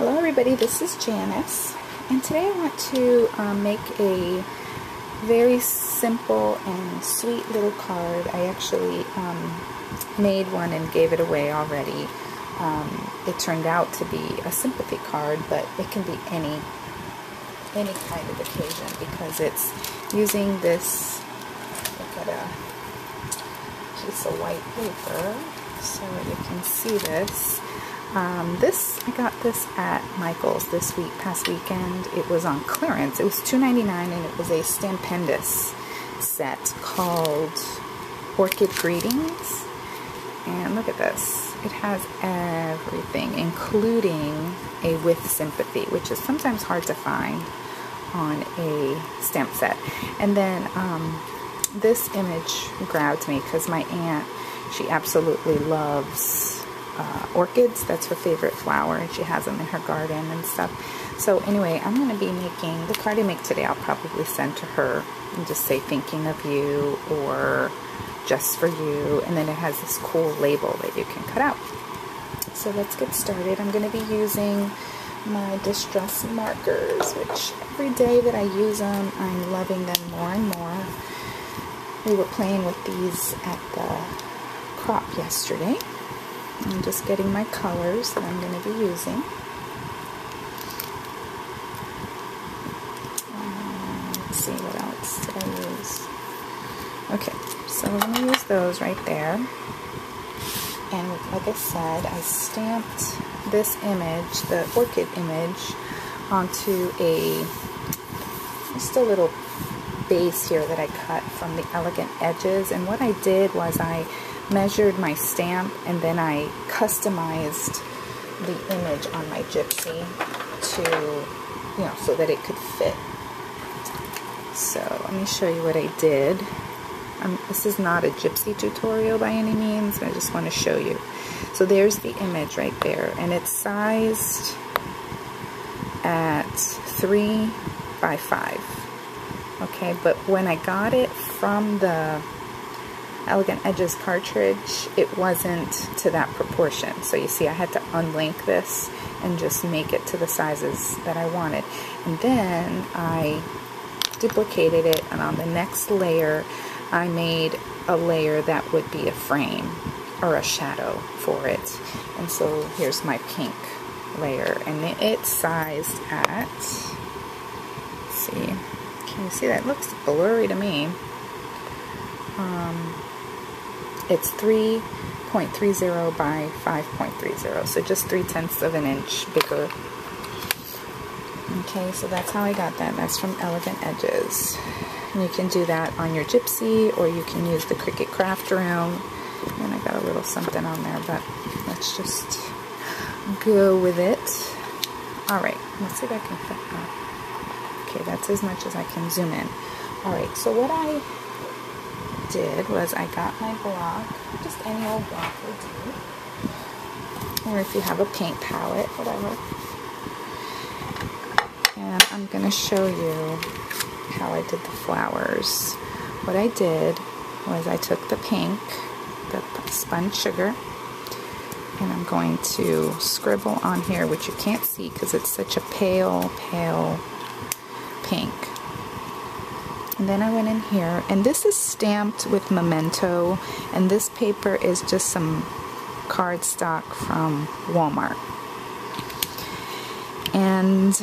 Hello everybody, this is Janice, and today I want to make a very simple and sweet little card. I actually made one and gave it away already. It turned out to be a sympathy card, but it can be any kind of occasion because it's using this, look at a piece of white paper so you can see this. I got this at Michael's this past weekend. It was on clearance. It was $2.99 and it was a Stampendous set called Orchid Greetings. And look at this. It has everything, including a With Sympathy, which is sometimes hard to find on a stamp set. And then this image grabbed me because my aunt, she absolutely loves orchids. That's her favorite flower, and she has them in her garden and stuff. So anyway, I'm going to be making the card I make today. I'll probably send to her and just say thinking of you or just for you, and then it has this cool label that you can cut out. So let's get started. I'm going to be using my distress markers, which every day that I use them, I'm loving them more and more. We were playing with these at the crop yesterday. I'm just getting my colors that I'm going to be using. Let's see, what else did I use? Okay, so we're going to use those right there. And like I said, I stamped this image, the orchid image, onto just a little base here that I cut from the Elegant Edges. And what I did was I measured my stamp and then I customized the image on my gypsy to, so that it could fit. So let me show you what I did. This is not a gypsy tutorial by any means. I just want to show you. So there's the image right there, and it's sized at 3 by 5. Okay, but when I got it from the Elegant Edges cartridge, it wasn't to that proportion. So you see, I had to unlink this and just make it to the sizes that I wanted. And then I duplicated it, and on the next layer, I made a layer that would be a frame or a shadow for it. And so here's my pink layer, and it's sized at, let's see, can you see that? It looks blurry to me. It's 3.30 by 5.30, so just 3/10 of an inch bigger. Okay, so that's how I got that. That's from Elegant Edges. And you can do that on your gypsy, or you can use the Cricut craft room. And I got a little something on there, but let's just go with it. Alright, let's see if I can fit that. Okay, that's as much as I can zoom in. Alright, so what I did was I got my block, just any old block will do, or if you have a paint palette, whatever. And I'm going to show you how I did the flowers. What I did was I took the pink, the spun sugar, and I'm going to scribble on here, which you can't see because it's such a pale pink. And then I went in here, and this is stamped with Memento, and this paper is just some cardstock from Walmart. And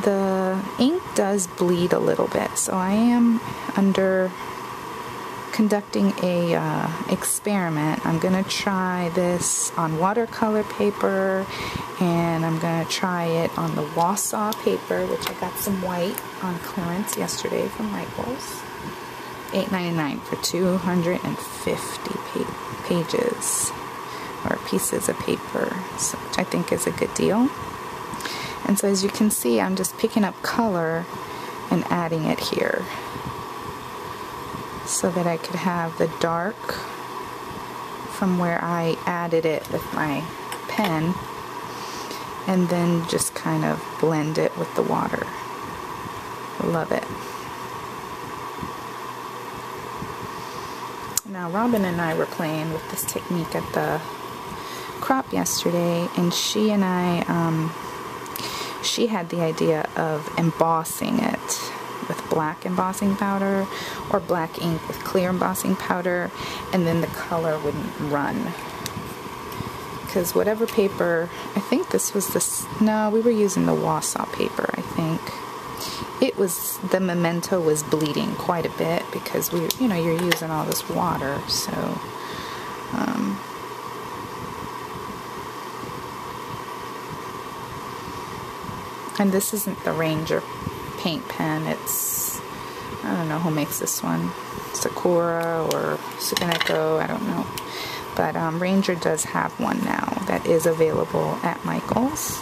the ink does bleed a little bit, so I am conducting a experiment. I'm going to try this on watercolor paper, and I'm going to try it on the Wausau paper, which I got some white on clearance yesterday from Michael's. $8.99 for 250 pages or pieces of paper, so, which I think is a good deal. And so as you can see, I'm just picking up color and adding it here so that I could have the dark from where I added it with my pen, and then just kind of blend it with the water. Love it. Now Robin and I were playing with this technique at the crop yesterday, and she and I she had the idea of embossing it with black embossing powder or black ink with clear embossing powder, and then the color wouldn't run. Because whatever paper, I think this was this, no, we were using the Wausau paper, I think. It was, the Memento was bleeding quite a bit because we, you know, you're using all this water, so. And this isn't the Ranger paint pen, it's, I don't know who makes this one, Sakura or Sukaneko, I don't know. But Ranger does have one now that is available at Michael's.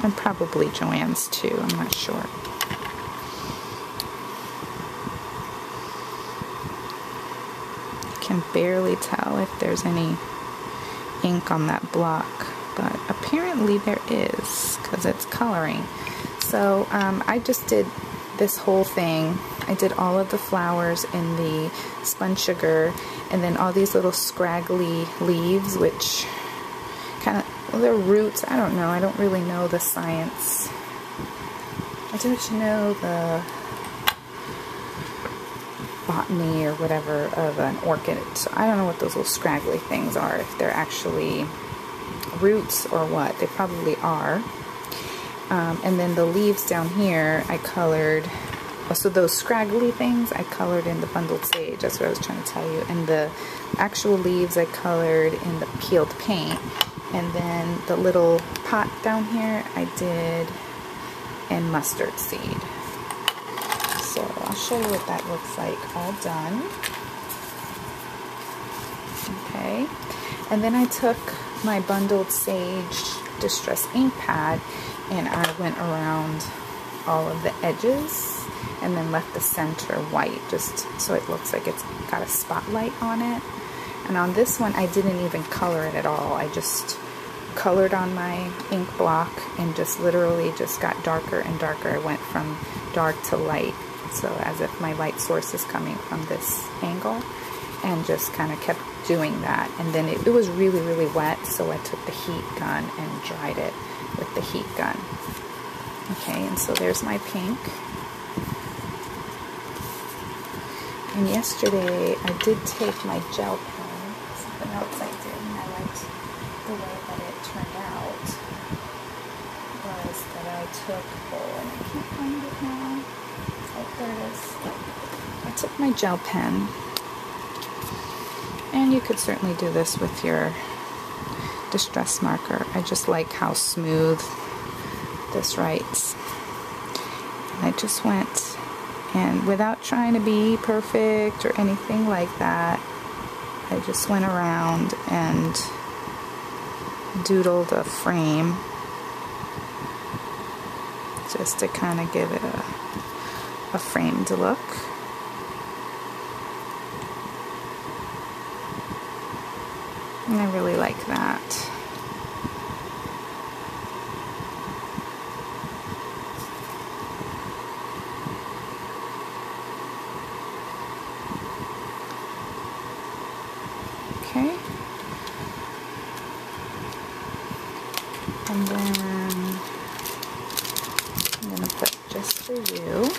And probably Joann's too, I'm not sure. I can barely tell if there's any ink on that block, but apparently there is, because it's coloring. So I just did this whole thing. I did all of the flowers in the spun sugar, and then all these little scraggly leaves, which kind of, well, they're roots. I don't know. I don't really know the science. I don't know the botany or whatever of an orchid. So I don't know what those little scraggly things are, if they're actually roots or what. They probably are. And then the leaves down here, I colored. So those scraggly things I colored in the bundled sage, that's what I was trying to tell you. And the actual leaves I colored in the peeled paint. And then the little pot down here I did in mustard seed. So I'll show you what that looks like all done. Okay. And then I took my bundled sage distress ink pad and I went around all of the edges and then left the center white just so it looks like it's got a spotlight on it. And on this one I didn't even color it at all. I just colored on my ink block and just literally just got darker and darker. I went from dark to light, so as if my light source is coming from this angle, and just kind of kept doing that. And then it was really, really wet, so I took the heat gun and dried it with the heat gun. Okay, and so there's my pink. And yesterday I did take my gel pen, something else I did, and I liked the way that it turned out, was that I took, oh, and I can't find it now. Oh, there it is. I took my gel pen, and you could certainly do this with your distress marker. I just like how smooth this writes. And I just went, and without trying to be perfect or anything like that, I just went around and doodled a frame just to kind of give it a framed look. And I really like that. Okay. And then I'm going to put just for you.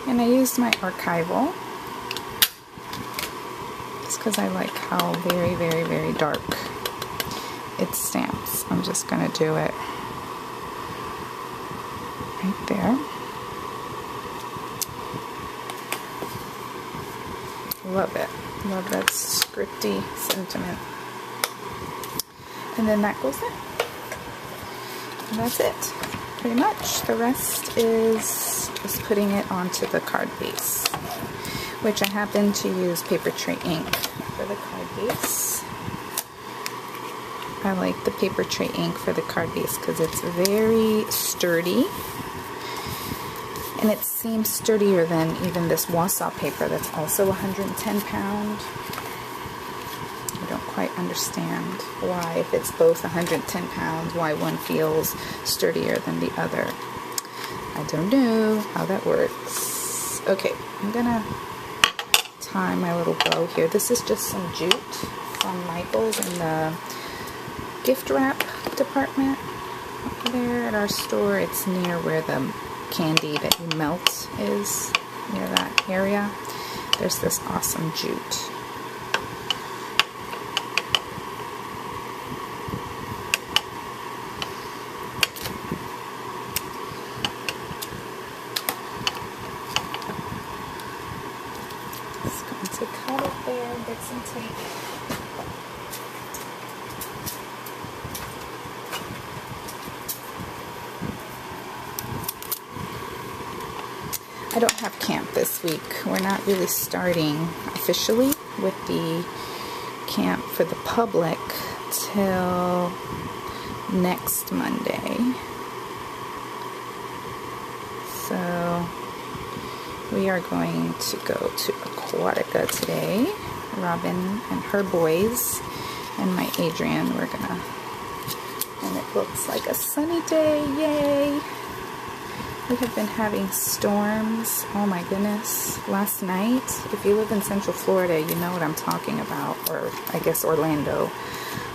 And I used my archival just because I like how very, very, very dark it stamps. I'm just going to do it right there. Love it. Love that scripty sentiment. And then that goes in. And that's it. Pretty much. The rest is just putting it onto the card base, which I happen to use paper tray ink for the card base. I like the paper tray ink for the card base because it's very sturdy, and it seems sturdier than even this Wausau paper that's also 110 pound. I don't quite understand why, if it's both 110 pounds, why one feels sturdier than the other. I don't know how that works. Okay, I'm gonna tie my little bow here. This is just some jute from Michael's in the gift wrap department over there at our store. It's near where the candy that you melt is, near that area. There's this awesome jute. Just going to cut it there, get some tape. I don't have camp this week. We're not really starting officially with the camp for the public till next Monday. So we are going to go to Aquatica today. Robin and her boys and my Adrian, we're gonna, and it looks like a sunny day, yay! We have been having storms, oh my goodness. Last night, if you live in Central Florida, you know what I'm talking about, or I guess Orlando.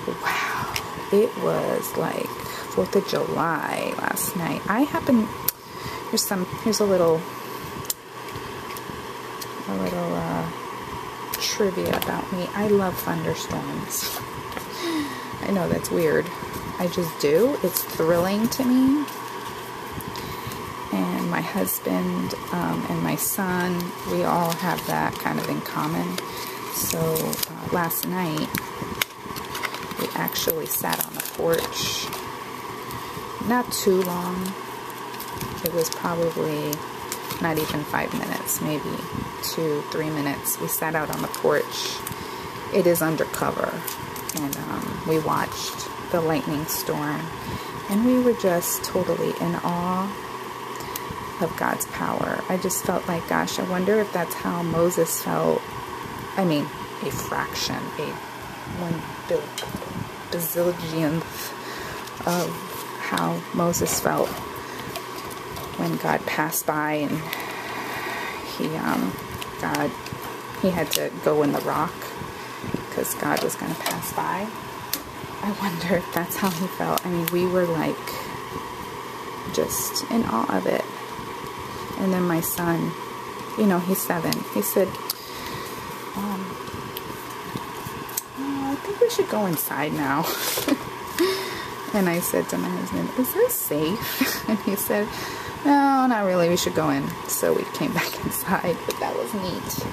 Wow, it was like 4th of July last night. I happen, here's a little trivia about me. I love thunderstorms. I know that's weird. I just do. It's thrilling to me. And my husband and my son, we all have that kind of in common. So last night, we actually sat on the porch. Not too long. It was probably not even 5 minutes, maybe 2-3 minutes. We sat out on the porch. It is undercover. And we watched the lightning storm. And we were just totally in awe of God's power. I just felt like, gosh, I wonder if that's how Moses felt. I mean, a fraction, a 1/bazillionth of how Moses felt when God passed by and he had to go in the rock because God was going to pass by. I wonder if that's how he felt. I mean, we were like just in awe of it. And then my son, you know, he's 7. He said, I think we should go inside now. And I said to my husband, is this safe? And he said, no, not really. We should go in. So we came back inside, but that was neat.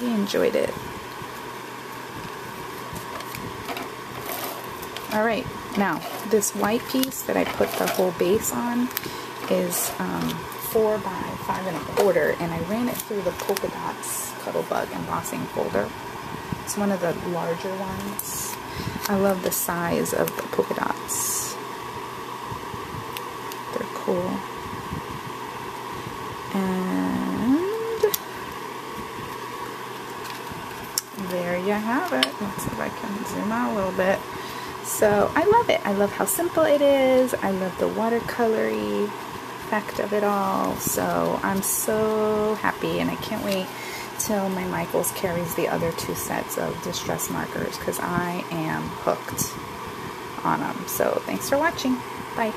We enjoyed it. All right, now this white piece that I put the whole base on is 4 by 5 1/4, and I ran it through the Polka Dots Cuttlebug embossing folder. It's one of the larger ones. I love the size of the polka dots. They're cool. And there you have it. Let's see if I can zoom out a little bit. So I love it. I love how simple it is. I love the watercolory effect of it all. So I'm so happy, and I can't wait till my Michaels carries the other 2 sets of distress markers because I am hooked on them. So thanks for watching. Bye.